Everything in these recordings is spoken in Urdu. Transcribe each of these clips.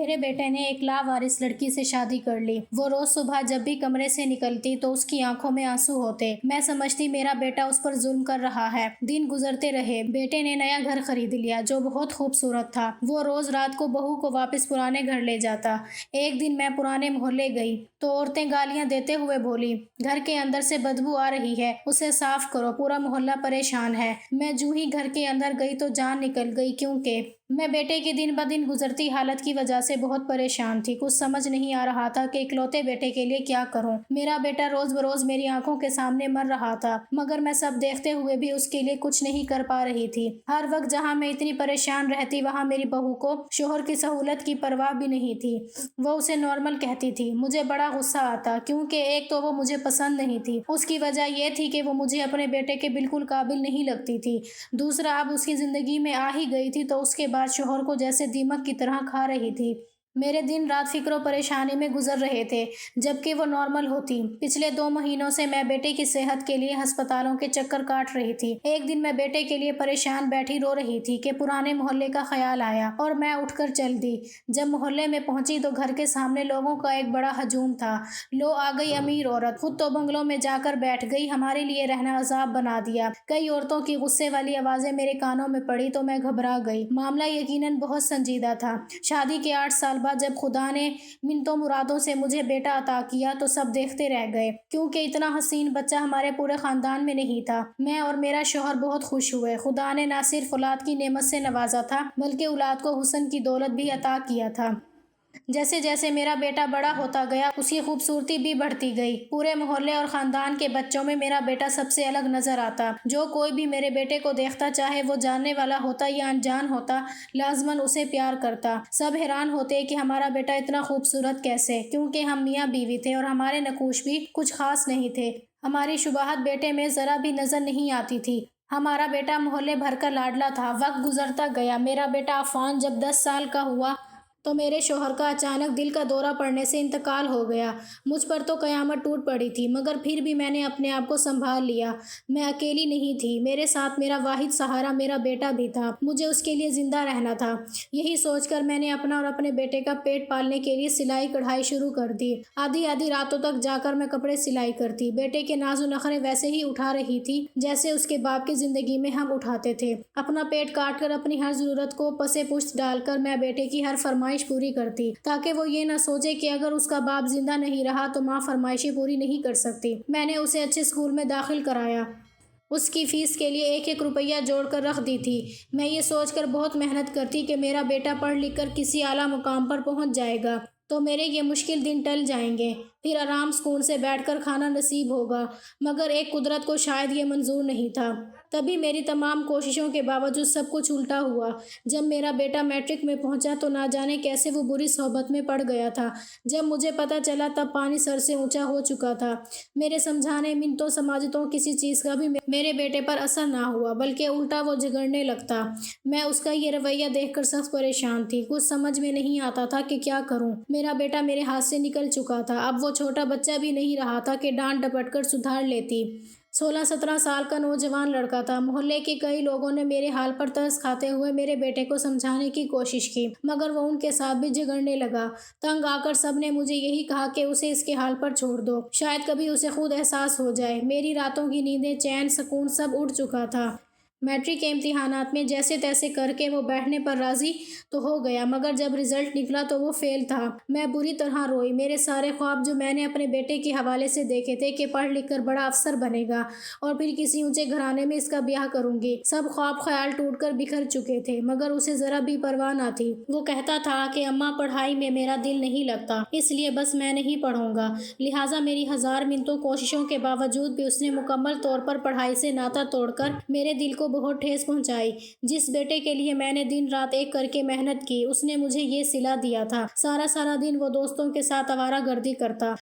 میرے بیٹے نے ایک لاوارث لڑکی سے شادی کر لی۔ وہ روز صبح جب بھی کمرے سے نکلتی تو اس کی آنکھوں میں آنسو ہوتے۔ میں سمجھتی میرا بیٹا اس پر ظلم کر رہا ہے۔ دن گزرتے رہے۔ بیٹے نے نیا گھر خرید لیا جو بہت خوبصورت تھا۔ وہ روز رات کو بہو کو واپس پرانے گھر لے جاتا۔ ایک دن میں پرانے محلے گئی تو عورتیں گالیاں دیتے ہوئے بولی، گھر کے اندر سے بدبو آ رہی ہے، اسے صاف کرو، پورا محلہ پریشان ہے۔ میں جوں ہی گھر کے اندر گئی تو جان نکل گئی، کیونکہ میں بیٹے کی دن بدن گزرتی حالت کی وجہ سے بہت پریشان تھی۔ کچھ سمجھ نہیں آ رہا تھا کہ اکلوتے بیٹے کے لیے کیا کروں۔ میرا بیٹا روز بروز میری آنکھوں کے سامنے مر رہا تھا، مگر میں سب دیکھتے ہوئے بھی اس کے لیے کچھ نہیں کر پا رہی تھی۔ ہر وقت جہاں میں اتنی پریشان رہتی وہاں میری بہو کو شوہر کی سہولت کی پرواہ بھی نہیں تھی۔ وہ اسے نارمل کہتی تھی۔ مجھے بڑا غصہ آتا، کیونکہ ایک تو وہ مجھے پسند نہیں تھی، اس کی وجہ یہ تھی کہ وہ مجھے اپنے بیٹے کے بالکل قابل نہیں لگتی تھی۔ دوسرا، اب اس کی زندگی میں آ ہی گئی تھی تو اس کے بعد شوہر کو جیسے دیمک کی طرح کھا رہی تھی۔ میرے دن رات فکر و پریشانی میں گزر رہے تھے، جبکہ وہ نارمل ہوتی۔ پچھلے 2 مہینوں سے میں بیٹے کی صحت کے لیے ہسپتالوں کے چکر کاٹ رہی تھی۔ ایک دن میں بیٹے کے لیے پریشان بیٹھی رو رہی تھی کہ پرانے محلے کا خیال آیا اور میں اٹھ کر چل دی۔ جب محلے میں پہنچی تو گھر کے سامنے لوگوں کا ایک بڑا ہجوم تھا۔ لو آ گئی امیر عورت، خود تو بنگلوں میں جا کر بیٹھ گئی، ہمارے لیے رہنا عذاب بنا دیا۔ کئی عورتوں کی غصے والی آوازیں میرے کانوں میں پڑی تو میں گھبرا گئی۔ معاملہ یقیناً بہت سنجیدہ تھا۔ شادی کے 8 سال بعد جب خدا نے منتوں مرادوں سے مجھے بیٹا عطا کیا تو سب دیکھتے رہ گئے، کیونکہ اتنا حسین بچہ ہمارے پورے خاندان میں نہیں تھا۔ میں اور میرا شوہر بہت خوش ہوئے۔ خدا نے نہ صرف اولاد کی نعمت سے نوازا تھا بلکہ اولاد کو حسن کی دولت بھی عطا کیا تھا۔ جیسے جیسے میرا بیٹا بڑا ہوتا گیا اس کی خوبصورتی بھی بڑھتی گئی۔ پورے محلے اور خاندان کے بچوں میں میرا بیٹا سب سے الگ نظر آتا۔ جو کوئی بھی میرے بیٹے کو دیکھتا، چاہے وہ جاننے والا ہوتا یا انجان ہوتا، لازماً اسے پیار کرتا۔ سب حیران ہوتے کہ ہمارا بیٹا اتنا خوبصورت کیسے، کیونکہ ہم میاں بیوی تھے اور ہمارے نقوش بھی کچھ خاص نہیں تھے۔ ہماری شباہت بیٹے میں ذرا بھی نظر نہیں آتی تھی۔ ہمارا بیٹا محلے بھر کا لاڈلا تھا۔ وقت گزرتا گیا۔ میرا بیٹا عفان جب 10 سال کا ہوا تو میرے شوہر کا اچانک دل کا دورہ پڑنے سے انتقال ہو گیا۔ مجھ پر تو قیامت ٹوٹ پڑی تھی، مگر پھر بھی میں نے اپنے آپ کو سنبھال لیا۔ میں اکیلی نہیں تھی، میرے ساتھ میرا واحد سہارا میرا بیٹا بھی تھا۔ مجھے اس کے لیے زندہ رہنا تھا۔ یہی سوچ کر میں نے اپنا اور اپنے بیٹے کا پیٹ پالنے کے لیے سلائی کڑھائی شروع کر دی۔ آدھی آدھی راتوں تک جا کر میں کپڑے سلائی کرتی، بیٹے کے ناز و نخرے ویسے ہی اٹھا رہی تھی جیسے اس کے باپ کی زندگی میں ہم اٹھاتے تھے۔ اپنا پیٹ کاٹ کر اپنی ہر ضرورت کو پسے پشت ڈال کر میں بیٹے کی ہر فرمائش پوری کرتی، تاکہ وہ یہ نہ سوچے کہ اگر اس کا باپ زندہ نہیں رہا تو ماں فرمائشیں پوری نہیں کر سکتی۔ میں نے اسے اچھے اسکول میں داخل کرایا۔ اس کی فیس کے لیے 1-1 روپیہ جوڑ کر رکھ دی تھی۔ میں یہ سوچ کر بہت محنت کرتی کہ میرا بیٹا پڑھ لکھ کر کسی اعلیٰ مقام پر پہنچ جائے گا تو میرے یہ مشکل دن ٹل جائیں گے، پھر آرام سکون سے بیٹھ کر کھانا نصیب ہوگا۔ مگر ایک قدرت کو شاید یہ منظور نہیں تھا۔ تبھی میری تمام کوششوں کے باوجود سب کچھ الٹا ہوا۔ جب میرا بیٹا میٹرک میں پہنچا تو نہ جانے کیسے وہ بری صحبت میں پڑ گیا تھا۔ جب مجھے پتہ چلا تب پانی سر سے اونچا ہو چکا تھا۔ میرے سمجھانے، منتوں، سماجتوں، کسی چیز کا بھی میرے بیٹے پر اثر نہ ہوا، بلکہ الٹا وہ جھگڑنے لگتا۔ میں اس کا یہ رویہ دیکھ کر سخت پریشان تھی۔ کچھ سمجھ میں نہیں آتا تھا کہ کیا کروں۔ میرا بیٹا میرے ہاتھ سے نکل چکا تھا۔ اب وہ چھوٹا بچہ بھی نہیں رہا تھا کہ ڈانٹ ڈپٹ کر سدھار لیتی۔ 16-17 سال کا نوجوان لڑکا تھا۔ محلے کے کئی لوگوں نے میرے حال پر ترس کھاتے ہوئے میرے بیٹے کو سمجھانے کی کوشش کی، مگر وہ ان کے ساتھ بھی جھگڑنے لگا۔ تنگ آ کر سب نے مجھے یہی کہا کہ اسے اس کے حال پر چھوڑ دو، شاید کبھی اسے خود احساس ہو جائے۔ میری راتوں کی نیندیں، چین، سکون سب اڑ چکا تھا۔ میٹرک کے امتحانات میں جیسے تیسے کر کے وہ بیٹھنے پر راضی تو ہو گیا، مگر جب رزلٹ نکلا تو وہ فیل تھا۔ میں بری طرح روئی۔ میرے سارے خواب جو میں نے اپنے بیٹے کے حوالے سے دیکھے تھے کہ پڑھ لکھ کر بڑا افسر بنے گا اور پھر کسی اونچے گھرانے میں اس کا بیاہ کروں گی، سب خواب خیال ٹوٹ کر بکھر چکے تھے، مگر اسے ذرا بھی پرواہ نہ تھی۔ وہ کہتا تھا کہ اماں پڑھائی میں میرا دل نہیں لگتا، اس لیے بس میں نہیں پڑھوں گا۔ لہٰذا میری ہزار منتوں کوششوں کے باوجود بھی اس نے مکمل طور پر پڑھائی سے ناتا توڑ کر میرے دل کو بہت ٹھیس پہنچائی۔ جس بیٹے کے لیے میں نے دن رات ایک کر کے محنت کی، اس نے مجھے یہ صلہ دیا تھا۔ سارا دن وہ دوستوں کے ساتھ آوارہ گردی کرتا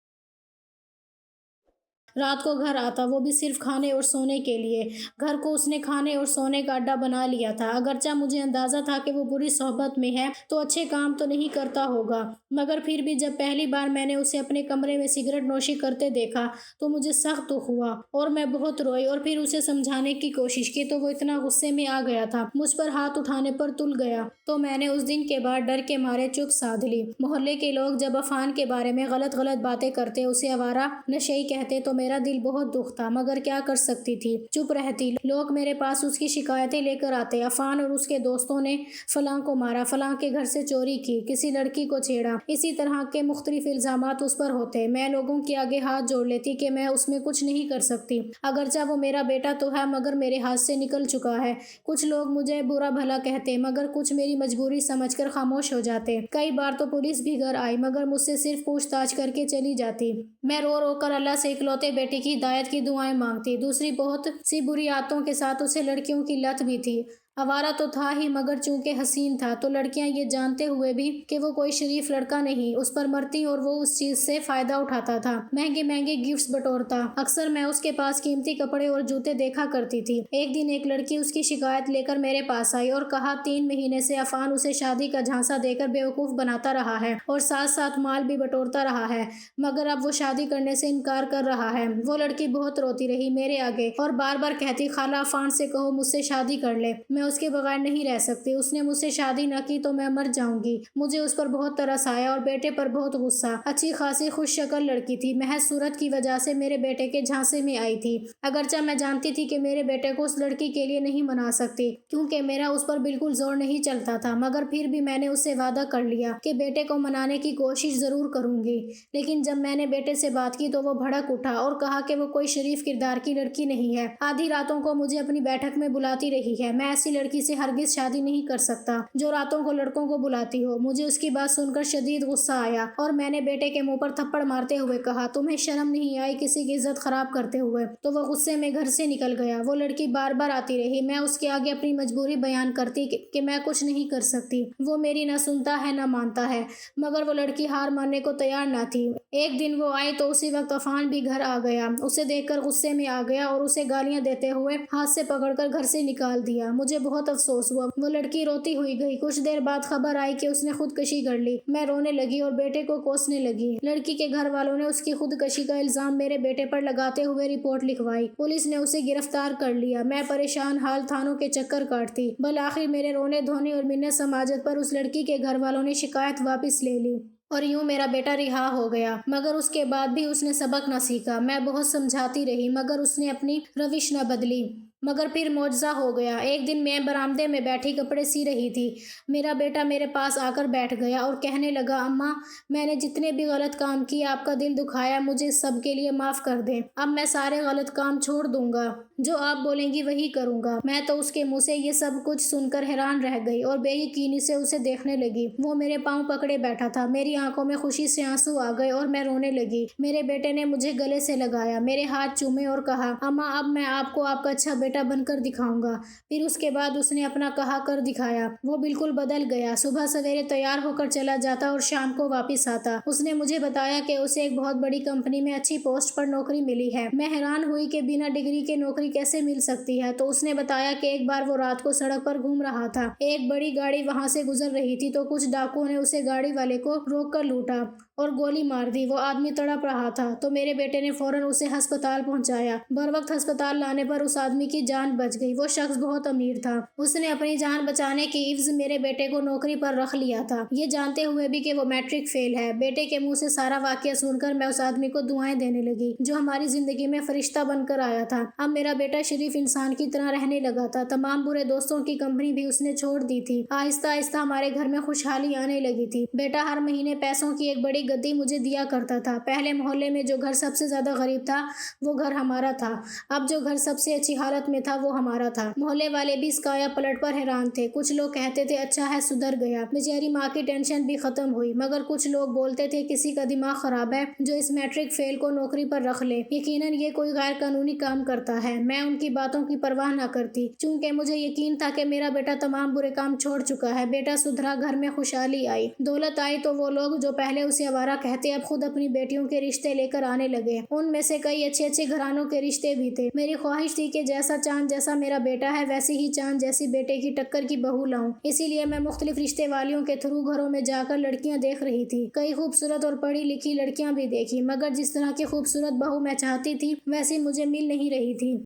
رات کو گھر آتا، وہ بھی صرف کھانے اور سونے کے لیے۔ گھر کو اس نے کھانے اور سونے کا اڈا بنا لیا تھا۔ اگرچہ مجھے اندازہ تھا کہ وہ بری صحبت میں ہے تو اچھے کام تو نہیں کرتا ہوگا، مگر پھر بھی جب پہلی بار میں نے اسے اپنے کمرے میں سگریٹ نوشی کرتے دیکھا تو مجھے سخت دکھ ہوا اور میں بہت روئی اور پھر اسے سمجھانے کی کوشش کی تو وہ اتنا غصے میں آ گیا تھا، مجھ پر ہاتھ اٹھانے پر تل گیا تو میں نے اس دن کے بعد ڈر کے مارے چپ سادھ لی۔ محلے کے لوگ جب عفان کے بارے میں غلط باتیں کرتے، اسے آوارہ نشئی کہتے تو میرا دل بہت دکھتا، مگر کیا کر سکتی تھی، چپ رہتی۔ لوگ میرے پاس اس کی شکایتیں لے کر آتے، عفان اور اس کے دوستوں نے فلاں کو مارا، فلاں کے گھر سے چوری کی، کسی لڑکی کو چھیڑا، اسی طرح کے مختلف الزامات اس پر ہوتے۔ میں لوگوں کے آگے ہاتھ جوڑ لیتی کہ میں اس میں کچھ نہیں کر سکتی، اگرچہ وہ میرا بیٹا تو ہے مگر میرے ہاتھ سے نکل چکا ہے۔ کچھ لوگ مجھے برا بھلا کہتے مگر کچھ میری مجبوری سمجھ کر خاموش ہو جاتے۔ کئی بار تو پولیس بھی گھر آئی مگر مجھ سے صرف پوچھ تاچھ کر کے چلی جاتی۔ میں رو رو کر اللہ سے اکلوتے بیٹے کی ہدایت کی دعائیں مانگتی۔ دوسری بہت سی بری عادتوں کے ساتھ اسے لڑکیوں کی لت بھی تھی۔ آوارہ تو تھا ہی مگر چونکہ حسین تھا تو لڑکیاں یہ جانتے ہوئے بھی کہ وہ کوئی شریف لڑکا نہیں اس پر مرتی اور وہ اس چیز سے فائدہ اٹھاتا تھا، مہنگے مہنگے گفٹس بٹورتا۔ اکثر میں اس کے پاس قیمتی کپڑے اور جوتے دیکھا کرتی تھی۔ ایک دن ایک لڑکی اس کی شکایت لے کر میرے پاس آئی اور کہا 3 مہینے سے عفان اسے شادی کا جھانسا دے کر بیوقوف بناتا رہا ہے اور ساتھ ساتھ مال بھی بٹورتا رہا ہے، مگر اب وہ شادی کرنے سے انکار کر رہا ہے۔ وہ لڑکی بہت روتی رہی میرے آگے اور بار بار کہتی خالہ عفان سے کہو مجھ سے شادی کر لے، میں اس کے بغیر نہیں رہ سکتی، اس نے مجھ سے شادی نہ کی تو میں مر جاؤں گی۔ مجھے اس پر بہت ترس آیا اور بیٹے پر بہت غصہ۔ اچھی خاصی خوش شکل لڑکی تھی، محض صورت کی وجہ سے میرے بیٹے کے جھانسے میں آئی تھی، اگرچہ میں جانتی تھی کہ میرے بیٹے کو اس لڑکی کے لیے نہیں منا سکتی کیونکہ میرا اس پر بالکل زور نہیں چلتا تھا، مگر پھر بھی میں نے اس سے وعدہ کر لیا کہ بیٹے کو منانے کی کوشش ضرور کروں گی۔ لیکن جب میں نے بیٹے سے بات کی تو وہ بھڑک اٹھا اور کہا کہ وہ کوئی شریف کردار کی لڑکی نہیں ہے، آدھی راتوں کو مجھے اپنی بیٹھک میں بلاتی رہی ہے، میں ایسی لڑکی سے ہرگز شادی نہیں کر سکتا جو راتوں کو لڑکوں کو بلاتی ہو۔ مجھے اس کی بات سن کر شدید غصہ آیا اور میں نے بیٹے کے منہ پر تھپڑ مارتے ہوئے کہا تمہیں شرم نہیں آئی کسی کی عزت خراب کرتے ہوئے، تو وہ غصے میں گھر سے نکل گیا۔ وہ لڑکی بار بار آتی رہی، میں اس کے آگے اپنی مجبوری بیان کرتی کہ میں کچھ نہیں کر سکتی، وہ میری نہ سنتا ہے نہ مانتا ہے، مگر وہ لڑکی ہار ماننے کو تیار نہ تھی۔ ایک دن وہ آئی تو اسی وقت عفان بھی گھر آ گیا، اسے دیکھ کر غصے میں آ گیا اور اسے گالیاں دیتے ہوئے ہاتھ سے پکڑ کر گھر سے نکال دیا۔ مجھے بہت افسوس ہوا۔ وہ لڑکی روتی ہوئی گئی، کچھ دیر بعد خبر آئی کہ اس نے خودکشی کر لی۔ میں رونے لگی اور بیٹے کو کوسنے لگی۔ لڑکی کے گھر والوں نے اس کی خودکشی کا الزام میرے بیٹے پر لگاتے ہوئے رپورٹ لکھوائی، پولیس نے اسے گرفتار کر لیا۔ میں پریشان حال تھانوں کے چکر کاٹتی، بالآخر میرے رونے دھونے اور منت سماجت پر اس لڑکی کے گھر والوں نے شکایت واپس لے لی اور یوں میرا بیٹا رہا ہو گیا، مگر اس کے بعد بھی اس نے سبق نہ سیکھا۔ میں بہت سمجھاتی رہی مگر اس نے اپنی روش نہ بدلی، مگر پھر معجزہ ہو گیا۔ ایک دن میں برآمدے میں بیٹھی کپڑے سی رہی تھی، میرا بیٹا میرے پاس آ کر بیٹھ گیا اور کہنے لگا اماں میں نے جتنے بھی غلط کام کیے آپ کا دل دکھایا، مجھے سب کے لیے معاف کر دیں، اب میں سارے غلط کام چھوڑ دوں گا، جو آپ بولیں گی وہی کروں گا۔ میں تو اس کے منہ سے یہ سب کچھ سن کر حیران رہ گئی اور بے یقینی سے اسے دیکھنے لگی۔ وہ میرے پاؤں پکڑے بیٹھا تھا، میری آنکھوں میں خوشی سے آنسو آ گئے اور میں رونے لگی۔ میرے بیٹے نے مجھے گلے سے لگایا، میرے ہاتھ چومے اور کہا اماں اب میں آپ کو آپ کا اچھا بیٹا بن کر دکھاؤں گا۔ پھر اس کے بعد اس نے اپنا کہا کر دکھایا، وہ بالکل بدل گیا، صبح سویرے تیار ہو کر چلا جاتا اور شام کو واپس آتا۔ اس نے مجھے بتایا کہ اسے ایک بہت بڑی کمپنی میں اچھی پوسٹ پر نوکری ملی ہے۔ میں حیران ہوئی کہ بنا ڈگری کے نوکری کیسے مل سکتی ہے، تو اس نے بتایا کہ ایک بار وہ رات کو سڑک پر گھوم رہا تھا، ایک بڑی گاڑی وہاں سے گزر رہی تھی تو کچھ ڈاکوؤں نے اسے گاڑی والے کو روک کر لوٹا اور گولی مار دی۔ وہ آدمی تڑپ رہا تھا تو میرے بیٹے نے فوراً اسے ہسپتال پہنچایا، بروقت ہسپتال لانے پر اس آدمی کی جان بچ گئی۔ وہ شخص بہت امیر تھا، اس نے اپنی جان بچانے کی عوض میرے بیٹے کو نوکری پر رکھ لیا تھا، یہ جانتے ہوئے بھی کہ وہ میٹرک فیل ہے۔ بیٹے کے منہ سے سارا واقعہ سن کر میں اس آدمی کو دعائیں دینے لگی جو ہماری زندگی میں فرشتہ بن کر آیا تھا۔ اب میرا بیٹا شریف انسان کی طرح رہنے لگا تھا، تمام برے دوستوں کی کمپنی بھی اس نے چھوڑ دی تھی، آہستہ آہستہ ہمارے گھر میں خوشحالی آنے لگی تھی۔ بیٹا ہر مہینے پیسوں کی ایک بڑی گدی مجھے دیا کرتا تھا۔ پہلے محلے میں جو گھر سب سے زیادہ غریب تھا وہ گھر ہمارا تھا، اب جو گھر سب سے اچھی حالت میں تھا وہ ہمارا تھا۔ محلے والے بھی اس کایا پلٹ پر حیران تھے، کچھ لوگ کہتے تھے اچھا ہے سدھر گیا، بیچاری ماں کی ٹینشن بھی ختم ہوئی، مگر کچھ لوگ بولتے تھے کسی کا دماغ خراب ہے جو اس میٹرک فیل کو نوکری پر رکھ لے، یقیناً یہ کوئی غیر قانونی کام کرتا ہے۔ میں ان کی باتوں کی پرواہ نہ کرتی چونکہ مجھے یقین تھا کہ میرا بیٹا تمام برے کام چھوڑ چکا ہے۔ بیٹا سدھرا، گھر میں خوشحالی آئی، دولت آئی تو وہ لوگ جو پہلے اسے دوبارہ کہتے اب خود اپنی بیٹیوں کے رشتے لے کر آنے لگے۔ ان میں سے کئی اچھے اچھے گھرانوں کے رشتے بھی تھے۔ میری خواہش تھی کہ جیسا چاند جیسا میرا بیٹا ہے ویسی ہی چاند جیسی بیٹے کی ٹکر کی بہو لاؤں۔ اسی لیے میں مختلف رشتے والیوں کے تھرو گھروں میں جا کر لڑکیاں دیکھ رہی تھی۔ کئی خوبصورت اور پڑھی لکھی لڑکیاں بھی دیکھی، مگر جس طرح کی خوبصورت بہو میں چاہتی تھی ویسی مجھے مل نہیں رہی تھی۔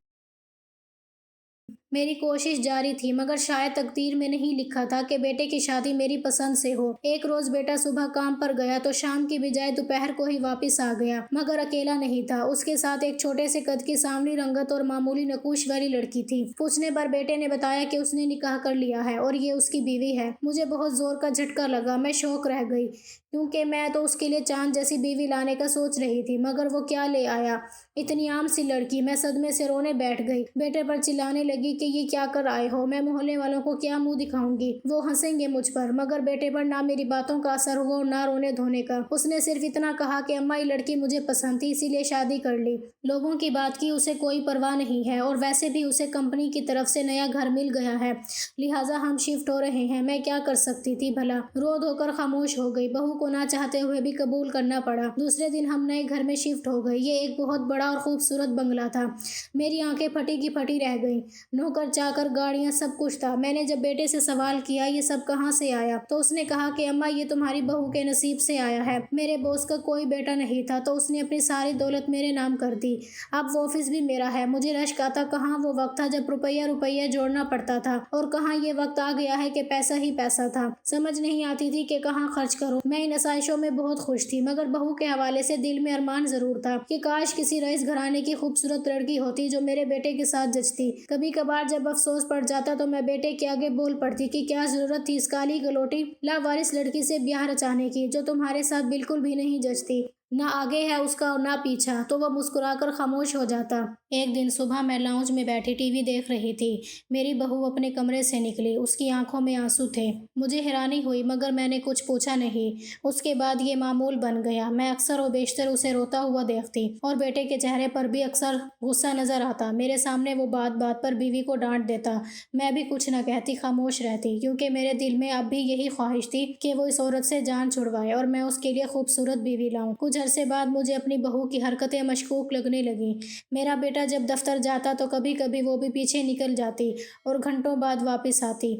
میری کوشش جاری تھی، مگر شاید تقدیر میں نہیں لکھا تھا کہ بیٹے کی شادی میری پسند سے ہو۔ ایک روز بیٹا صبح کام پر گیا تو شام کی بجائے دوپہر کو ہی واپس آ گیا، مگر اکیلا نہیں تھا۔ اس کے ساتھ ایک چھوٹے سے قد کی سانولی رنگت اور معمولی نقوش والی لڑکی تھی۔ پوچھنے پر بیٹے نے بتایا کہ اس نے نکاح کر لیا ہے اور یہ اس کی بیوی ہے۔ مجھے بہت زور کا جھٹکا لگا، میں شوق رہ گئی، کیونکہ میں تو اس کے لیے چاند جیسی بیوی لانے کا سوچ رہی تھی، مگر وہ کیا لے آیا، اتنی عام سی لڑکی۔ میں صدمے سے رونے بیٹھ گئی، بیٹے پر چلانے لگی کہ یہ کیا کر آئے ہو، میں محلے والوں کو کیا منہ دکھاؤں گی، وہ ہنسیں گے مجھ پر۔ مگر بیٹے پر نہ میری باتوں کا اثر ہوا اور نہ رونے دھونے کا۔ اس نے صرف اتنا کہا کہ اماں یہ لڑکی مجھے پسند تھی اسی لیے شادی کر لی۔ لوگوں کی بات کی اسے کوئی پرواہ نہیں ہے، اور ویسے بھی اسے کمپنی کی طرف سے نیا گھر مل گیا ہے، لہٰذا ہم شفٹ ہو رہے ہیں۔ میں کیا کر سکتی تھی بھلا، رو دھو کر خاموش ہو گئی۔ بہو کو نہ چاہتے ہوئے بھی قبول کرنا پڑا۔ دوسرے دن ہم نئے گھر میں شفٹ ہو گئے۔ یہ ایک بہت بڑا اور خوبصورت بنگلہ تھا۔ میری آنکھیں پھٹی کی پھٹی رہ گئیں۔ نوکر چاکر، گاڑیاں، سب کچھ تھا۔ میں نے جب بیٹے سے سوال کیا یہ سب کہاں سے آیا تو اس نے کہا کہ اماں یہ تمہاری بہو کے نصیب سے آیا ہے، میرے باس کا کوئی بیٹا نہیں تھا تو اس نے اپنی ساری دولت میرے نام کر دی، اب وہ آفس بھی میرا ہے۔ مجھے رشک آتا، کہاں وہ وقت تھا جب روپیہ روپیہ جوڑنا پڑتا تھا، اور کہاں یہ وقت آ گیا ہے کہ پیسہ ہی پیسہ تھا، سمجھ نہیں آتی تھی کہ کہاں خرچ کروں۔ میں ان آسائشوں میں بہت خوش تھی، مگر بہو کے حوالے سے دل میں ارمان ضرور تھا کہ کاش کسی رئیس گھرانے کی خوبصورت لڑکی ہوتی جو میرے بیٹے کے ساتھ جچتی۔ کبھی کبھار جب افسوس پڑ جاتا تو میں بیٹے کے آگے بول پڑتی کہ کیا ضرورت تھی اس کالی گلوٹی لاوارث لڑکی سے بیاہ رچانے کی، جو تمہارے ساتھ بالکل بھی نہیں جچتی، نہ آگے ہے اس کا اور نہ پیچھا۔ تو وہ مسکرا کر خاموش ہو جاتا۔ ایک دن صبح میں لاؤنج میں بیٹھی ٹی وی دیکھ رہی تھی، میری بہو اپنے کمرے سے نکلی، اس کی آنکھوں میں آنسو تھے۔ مجھے حیرانی ہوئی، مگر میں نے کچھ پوچھا نہیں۔ اس کے بعد یہ معمول بن گیا، میں اکثر و بیشتر اسے روتا ہوا دیکھتی، اور بیٹے کے چہرے پر بھی اکثر غصہ نظر آتا۔ میرے سامنے وہ بات بات پر بیوی کو ڈانٹ دیتا، میں بھی کچھ نہ کہتی، خاموش رہتی، کیونکہ میرے دل میں اب بھی یہی خواہش تھی کہ وہ اس عورت سے جان چھڑوائے اور میں اس کے لیے خوبصورت بیوی لاؤں۔ کچھ عرصے بعد مجھے اپنی بہو کی حرکتیں مشکوک لگنے لگیں۔ میرا بیٹا جب دفتر جاتا تو کبھی کبھی وہ بھی پیچھے نکل جاتی اور گھنٹوں بعد واپس آتی۔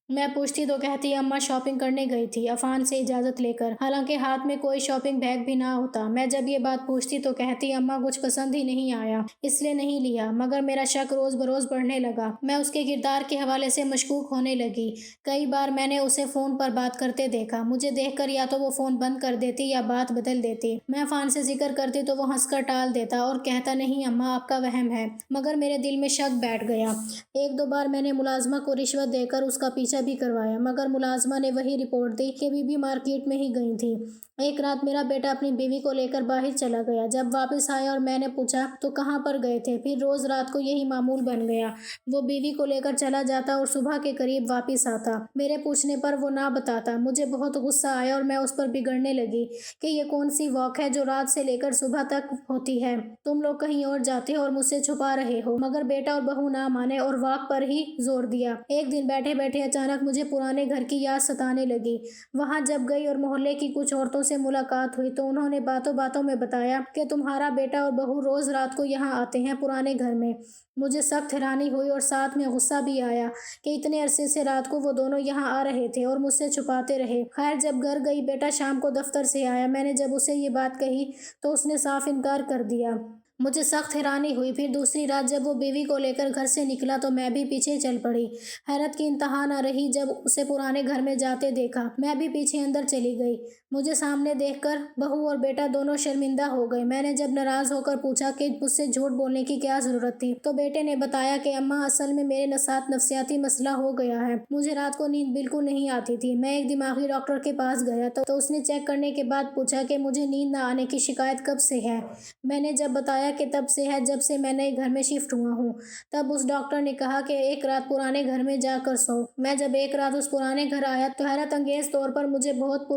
میں پوچھتی تو کہتی اماں شاپنگ کرنے گئی تھی عفان سے اجازت لے کر، حالانکہ ہاتھ میں کوئی شاپنگ بیگ بھی نہ ہوتا۔ میں جب یہ بات پوچھتی تو کہتی اماں کچھ پسند ہی نہیں آیا اس لیے نہیں لیا، مگر میرا شک روز بروز بڑھنے لگا۔ میں اس کے کردار کے حوالے سے مشکوک ہونے لگی۔ کئی بار میں نے اسے فون پر بات کرتے دیکھا، مجھے دیکھ کر یا تو وہ فون بند کر دیتی یا بات بدل دیتی۔ میں عفان سے ذکر کرتی تو وہ ہنس کر ٹال دیتا اور کہتا نہیں اماں آپ کا وہم ہے، مگر میرے دل میں شک بیٹھ گیا۔ ایک دو بار میں نے ملازمہ کو رشوت دے کر اس کا پیچھا بھی کروایا، مگر ملازمہ نے وہی رپورٹ دی کہ بی بی مارکیٹ میں ہی گئی تھی۔ ایک رات میرا بیٹا اپنی بیوی کو لے کر باہر چلا گیا، جب واپس آیا اور میں نے پوچھا تو کہاں پر گئے تھے، پھر روز رات کو یہی معمول بن گیا، وہ بیوی کو لے کر چلا جاتا اور صبح کے قریب واپس آتا۔ میرے پوچھنے پر وہ نہ بتاتا، مجھے بہت غصہ آیا اور میں اس پر بگڑنے لگی کہ یہ کون سی واک ہے جو رات سے لے کر صبح تک ہوتی ہے، تم لوگ کہیں اور جاتے ہو اور مجھ سے چھپا رہے ہو، مگر بیٹا اور بہو نہ مانے اور واک پر ہی زور دیا۔ ایک دن بیٹھے بیٹھے اچانک مجھے پرانے گھر کی یاد ستانے لگی۔ وہاں جب گئی اور محلے کی کچھ عورتوں سے ملاقات ہوئی تو انہوں نے باتوں باتوں میں بتایا کہ تمہارا بیٹا اور بہو روز رات کو یہاں آتے ہیں پرانے گھر میں۔ مجھے سخت حیرانی ہوئی اور ساتھ میں غصہ بھی آیا کہ اتنے عرصے سے رات کو وہ دونوں یہاں آ رہے تھے اور مجھ سے چھپاتے رہے۔ خیر جب گھر گئی، بیٹا شام کو دفتر سے آیا، میں نے جب اسے یہ بات کہی تو اس نے صاف انکار کر دیا۔ مجھے سخت حیرانی ہوئی۔ پھر دوسری رات جب وہ بیوی کو لے کر گھر سے نکلا تو میں بھی پیچھے چل پڑی۔ حیرت کی انتہا نہ رہی جب اسے پرانے گھر میں جاتے دیکھا، میں بھی پیچھے اندر چلی گئی۔ مجھے سامنے دیکھ کر بہو اور بیٹا دونوں شرمندہ ہو گئے۔ میں نے جب ناراض ہو کر پوچھا کہ مجھ سے جھوٹ بولنے کی کیا ضرورت تھی تو بیٹے نے بتایا کہ اماں اصل میں میرے ساتھ نفسیاتی مسئلہ ہو گیا ہے، مجھے رات کو نیند بالکل نہیں آتی تھی۔ میں ایک دماغی ڈاکٹر کے پاس گیا تو اس نے چیک کرنے کے بعد پوچھا کہ مجھے نیند نہ آنے کی شکایت کب سے ہے۔ میں نے جب بتایا کہ تب سے ہے جب سے میں نئے گھر میں شفٹ ہوا ہوں، تب اس ڈاکٹر نے کہا کہ ایک رات پرانے گھر میں جا کر سو۔ میں جب ایک رات اس پرانے گھر آیا تو حیرت انگیز طور پر مجھے بہت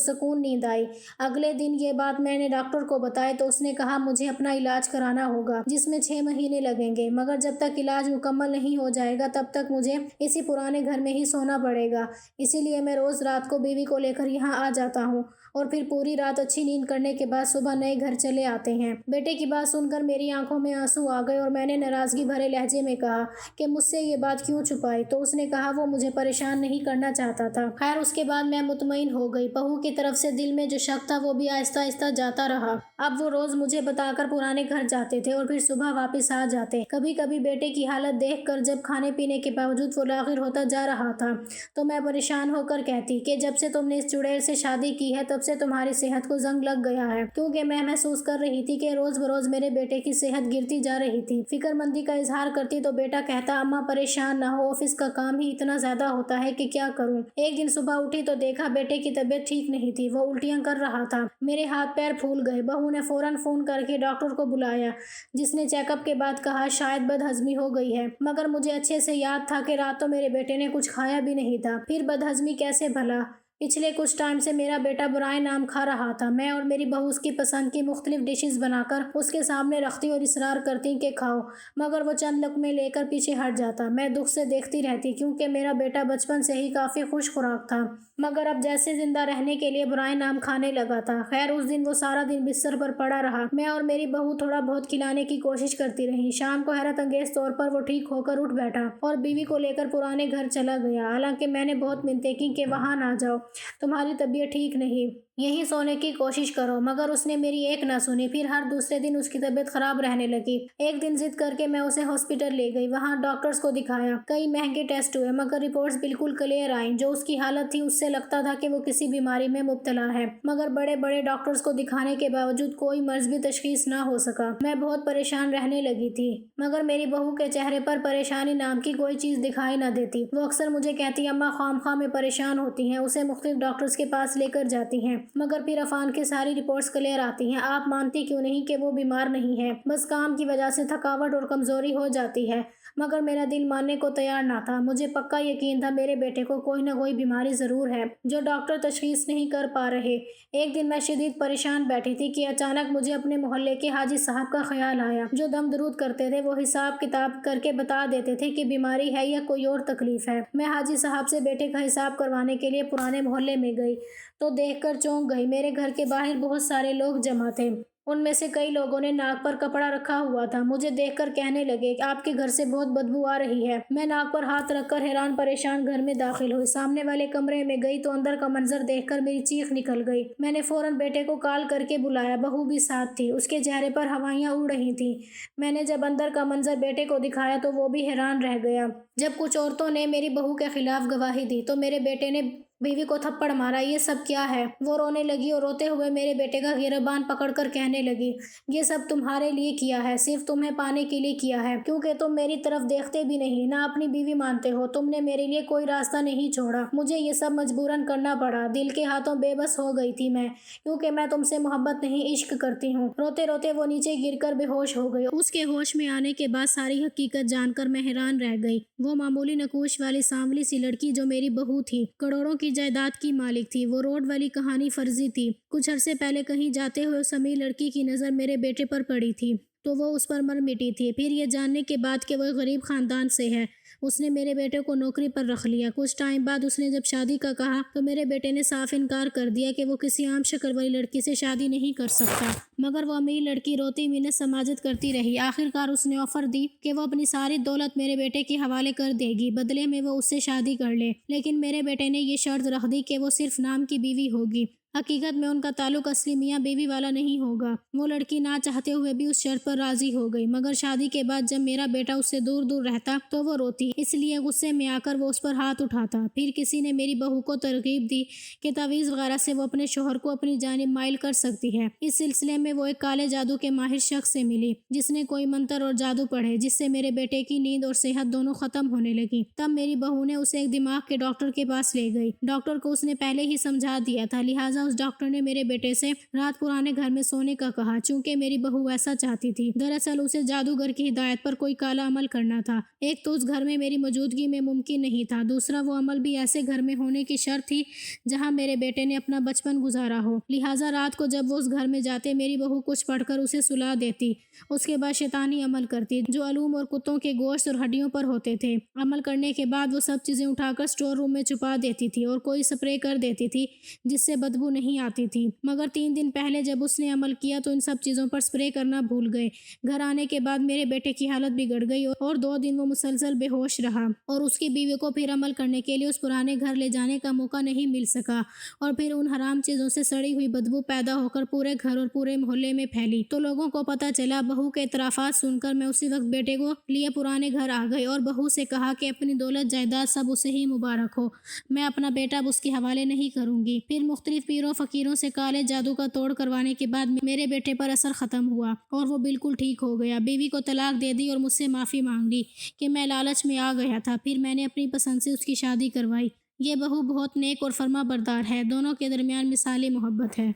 پرسکون نیند آئی۔ اگلے دن یہ بات میں نے ڈاکٹر کو بتائی تو اس نے کہا مجھے اپنا علاج کرانا ہوگا جس میں 6 مہینے لگیں گے، مگر جب تک علاج مکمل نہیں ہو جائے گا تب تک مجھے اسی پرانے گھر میں ہی سونا پڑے گا۔ اسی لیے میں روز رات کو بیوی کو لے کر یہاں آ جاتا ہوں اور پھر پوری رات اچھی نیند کرنے کے بعد صبح نئے گھر چلے آتے ہیں۔ بیٹے کی بات سن کر میری آنکھوں میں آنسو آ گئے اور میں نے ناراضگی بھرے لہجے میں کہا کہ مجھ سے یہ بات کیوں چھپائی؟ تو اس نے کہا وہ مجھے پریشان نہیں کرنا چاہتا تھا۔ خیر اس کے بعد میں مطمئن ہو گئی۔ بہو کی طرف سے دل میں جو شک تھا وہ بھی آہستہ آہستہ جاتا رہا۔ اب وہ روز مجھے بتا کر پرانے گھر جاتے تھے اور پھر صبح واپس آ جاتے۔ کبھی کبھی بیٹے کی حالت دیکھ کر جب کھانے پینے کے باوجود وہ لاغر ہوتا جا رہا تھا تو میں پریشان ہو کر کہتی کہ جب سے تم نے اس چڑیل سے شادی کی ہے تب سے تمہاری صحت کو زنگ لگ گیا ہے، کیونکہ میں محسوس کر رہی تھی کہ روز بروز میرے بیٹے کی صحت گرتی جا رہی تھی۔ فکر مندی کا اظہار کرتی تو بیٹا کہتا اماں پریشان نہ ہو، آفس کا کام ہی اتنا زیادہ ہوتا ہے کہ کیا کروں۔ ایک دن صبح اٹھی تو دیکھا بیٹے کی طبیعت ٹھیک نہیں تھی، وہ الٹیاں کر رہا تھا۔ میرے ہاتھ پیر پھول گئے۔ بہو نے فوراً فون کر کے ڈاکٹر کو بلایا جس نے چیک اپ کے بعد کہا شاید بد ہضمی ہو گئی ہے، مگر مجھے اچھے سے یاد تھا کہ رات تو میرے بیٹے نے کچھ کھایا بھی نہیں تھا، پھر بد ہضمی کیسے بھلا؟ پچھلے کچھ ٹائم سے میرا بیٹا برائے نام کھا رہا تھا۔ میں اور میری بہو اس کی پسند کی مختلف ڈشز بنا کر اس کے سامنے رکھتی اور اصرار کرتی کہ کھاؤ، مگر وہ چند لقمے لے کر پیچھے ہٹ جاتا۔ میں دکھ سے دیکھتی رہتی کیونکہ میرا بیٹا بچپن سے ہی کافی خوش خوراک تھا، مگر اب جیسے زندہ رہنے کے لیے برائے نام کھانے لگا تھا۔ خیر اس دن وہ سارا دن بستر پر پڑا رہا۔ میں اور میری بہو تھوڑا بہت کھلانے کی کوشش کرتی رہی۔ شام کو حیرت انگیز طور پر وہ ٹھیک ہو کر اٹھ بیٹھا اور بیوی کو لے کر پرانے گھر چلا گیا۔ حالانکہ میں نے بہت منتیں کی کہ وہاں نہ جاؤ، تمہاری طبیعت ٹھیک نہیں، یہیں سونے کی کوشش کرو، مگر اس نے میری ایک نہ سنی۔ پھر ہر دوسرے دن اس کی طبیعت خراب رہنے لگی۔ ایک دن ضد کر کے میں اسے ہاسپٹل لے گئی، وہاں ڈاکٹرز کو دکھایا، کئی مہنگے ٹیسٹ ہوئے، مگر رپورٹس بالکل کلیئر آئیں۔ جو اس کی حالت تھی اس سے لگتا تھا کہ وہ کسی بیماری میں مبتلا ہے، مگر بڑے بڑے ڈاکٹرز کو دکھانے کے باوجود کوئی مرض بھی تشخیص نہ ہو سکا۔ میں بہت پریشان رہنے لگی تھی، مگر میری بہو کے چہرے پر پریشانی نام کی کوئی چیز دکھائی نہ دیتی۔ وہ اکثر مجھے کہتی اماں خواہ میں پریشان ہوتی ہیں، اسے مختلف ڈاکٹرز کے پاس لے کر جاتی ہیں، مگر پھر عفان کی ساری رپورٹس کلیئر آتی ہیں۔ آپ مانتی کیوں نہیں کہ وہ بیمار نہیں ہے، بس کام کی وجہ سے تھکاوٹ اور کمزوری ہو جاتی ہے؟ مگر میرا دل ماننے کو تیار نہ تھا۔ مجھے پکا یقین تھا میرے بیٹے کو کوئی نہ کوئی بیماری ضرور ہے جو ڈاکٹر تشخیص نہیں کر پا رہے۔ ایک دن میں شدید پریشان بیٹھی تھی کہ اچانک مجھے اپنے محلے کے حاجی صاحب کا خیال آیا جو دم درود کرتے تھے۔ وہ حساب کتاب کر کے بتا دیتے تھے کہ بیماری ہے یا کوئی اور تکلیف ہے۔ میں حاجی صاحب سے بیٹے کا حساب کروانے کے لیے پرانے محلے میں گئی تو دیکھ کر چونک گئی۔ میرے گھر کے باہر بہت سارے لوگ جمع تھے، ان میں سے کئی لوگوں نے ناک پر کپڑا رکھا ہوا تھا۔ مجھے دیکھ کر کہنے لگے کہ آپ کے گھر سے بہت بدبو آ رہی ہے۔ میں ناک پر ہاتھ رکھ کر حیران پریشان گھر میں داخل ہوئی۔ سامنے والے کمرے میں گئی تو اندر کا منظر دیکھ کر میری چیخ نکل گئی۔ میں نے فوراً بیٹے کو کال کر کے بلایا، بہو بھی ساتھ تھی، اس کے چہرے پر ہوائیاں اڑ رہی تھیں۔ میں نے جب اندر کا منظر بیٹے کو دکھایا تو وہ بھی حیران رہ گیا۔ جب کچھ عورتوں نے میری بہو کے خلاف گواہی دی تو میرے بیٹے نے بیوی کو تھپڑ مارا۔ یہ سب کیا ہے؟ وہ رونے لگی اور روتے ہوئے میرے بیٹے کا گریبان پکڑ کر کہنے لگی یہ سب تمہارے لیے کیا ہے، صرف تمہیں پانے کے لیے کیا ہے، کیونکہ تم میری طرف دیکھتے بھی نہیں، نہ اپنی بیوی مانتے ہو، تم نے میرے لیے کوئی راستہ نہیں چھوڑا، مجھے یہ سب مجبوراً کرنا پڑا۔ دل کے ہاتھوں بے بس ہو گئی تھی میں، کیونکہ میں تم سے محبت نہیں عشق کرتی ہوں۔ روتے روتے وہ نیچے گر کر بے ہوش ہو گئی۔ اس کے ہوش میں آنے کے بعد ساری حقیقت جان کر میں حیران رہ گئی۔ وہ معمولی نقوش والی سانولی سی لڑکی جو میری بہو تھی، کروڑوں کی جائیداد کی مالک تھی، وہ روڈ والی کہانی فرضی تھی۔ کچھ عرصے پہلے کہیں جاتے ہوئے اس امیر لڑکی کی نظر میرے بیٹے پر پڑی تھی تو وہ اس پر مر مٹی تھی۔ پھر یہ جاننے کے بعد کہ وہ غریب خاندان سے ہے، اس نے میرے بیٹے کو نوکری پر رکھ لیا۔ کچھ ٹائم بعد اس نے جب شادی کا کہا تو میرے بیٹے نے صاف انکار کر دیا کہ وہ کسی عام شکل والی لڑکی سے شادی نہیں کر سکتا، مگر وہ امیر لڑکی روتی منت سماجت کرتی رہی۔ آخرکار اس نے آفر دی کہ وہ اپنی ساری دولت میرے بیٹے کے حوالے کر دے گی، بدلے میں وہ اس سے شادی کر لے، لیکن میرے بیٹے نے یہ شرط رکھ دی کہ وہ صرف نام کی بیوی ہوگی، حقیقت میں ان کا تعلق اصلی میاں بیوی والا نہیں ہوگا۔ وہ لڑکی نہ چاہتے ہوئے بھی اس شرط پر راضی ہو گئی، مگر شادی کے بعد جب میرا بیٹا اس سے دور دور رہتا تو وہ روتی، اس لیے غصے میں آ کر وہ اس پر ہاتھ اٹھاتا۔ پھر کسی نے میری بہو کو ترغیب دی کہ تعویذ وغیرہ سے وہ اپنے شوہر کو اپنی جانب مائل کر سکتی ہے۔ اس سلسلے میں وہ ایک کالے جادو کے ماہر شخص سے ملی جس نے کوئی منتر اور جادو پڑھے، جس سے میرے بیٹے کی نیند اور صحت دونوں ختم ہونے لگی۔ تب میری بہو نے اسے ایک دماغ کے ڈاکٹر کے پاس لے گئی۔ ڈاکٹر کو اس نے پہلے ہی سمجھا دیا تھا، لہٰذا اس ڈاکٹر نے میرے بیٹے سے رات پرانے گھر میں سونے کا کہا، چونکہ میری بہو ویسا چاہتی تھی۔ دراصل اسے جادوگر کی ہدایت پر کوئی کالا عمل کرنا تھا۔ ایک تو اس گھر میں میری موجودگی میں ممکن نہیں تھا، دوسرا وہ عمل بھی ایسے گھر میں ہونے کی شرط تھی جہاں میرے بیٹے نے اپنا بچپن گزارا ہو۔ لہٰذا رات کو جب وہ اس گھر میں جاتے، میری بہو کچھ پڑھ کر اسے سلا دیتی، اس کے بعد شیطانی عمل کرتی جو علوم اور کتوں کے گوشت اور ہڈیوں پر ہوتے تھے۔ عمل کرنے کے بعد وہ سب چیزیں اٹھا کر اسٹور روم میں چھپا دیتی تھی اور کوئی سپرے کر دیتی تھی جس سے بدبو نہیں آتی تھی۔ مگر 3 دن پہلے جب اس نے عمل کیا تو ان سب چیزوں پر سپرے کرنا بھول گئے۔ گھر آنے کے بعد میرے بیٹے کی حالت بگڑ گئی اور 2 دن وہ مسلسل بے ہوش رہا اور اس کی بیوی کو پھر عمل کرنے کے لیے اس پرانے گھر لے جانے کا موقع نہیں مل سکا، اور پھر ان حرام چیزوں سے سڑی ہوئی بدبو پیدا ہو کر پورے گھر اور پورے محلے میں پھیلی۔ تو لوگوں کو پتہ چلا۔ بہو کے اعترافات سن کر میں اسی وقت بیٹے کو لیے پرانے گھر آ گئی اور بہو سے کہا کہ اپنی دولت جائیداد سب اسے ہی مبارک ہو، میں اپنا بیٹا اب اس کے حوالے نہیں کروں گی۔ پھر مختلف پیروں فقیروں سے کالے جادو کا توڑ کروانے کے بعد میرے بیٹے پر اثر ختم ہوا اور وہ بالکل ٹھیک ہو گیا۔ بیوی کو طلاق دے دی اور مجھ سے معافی مانگ لی کہ میں لالچ میں آ گیا تھا۔ پھر میں نے اپنی پسند سے اس کی شادی کروائی۔ یہ بہو بہت نیک اور فرما بردار ہے، دونوں کے درمیان مثالی محبت ہے۔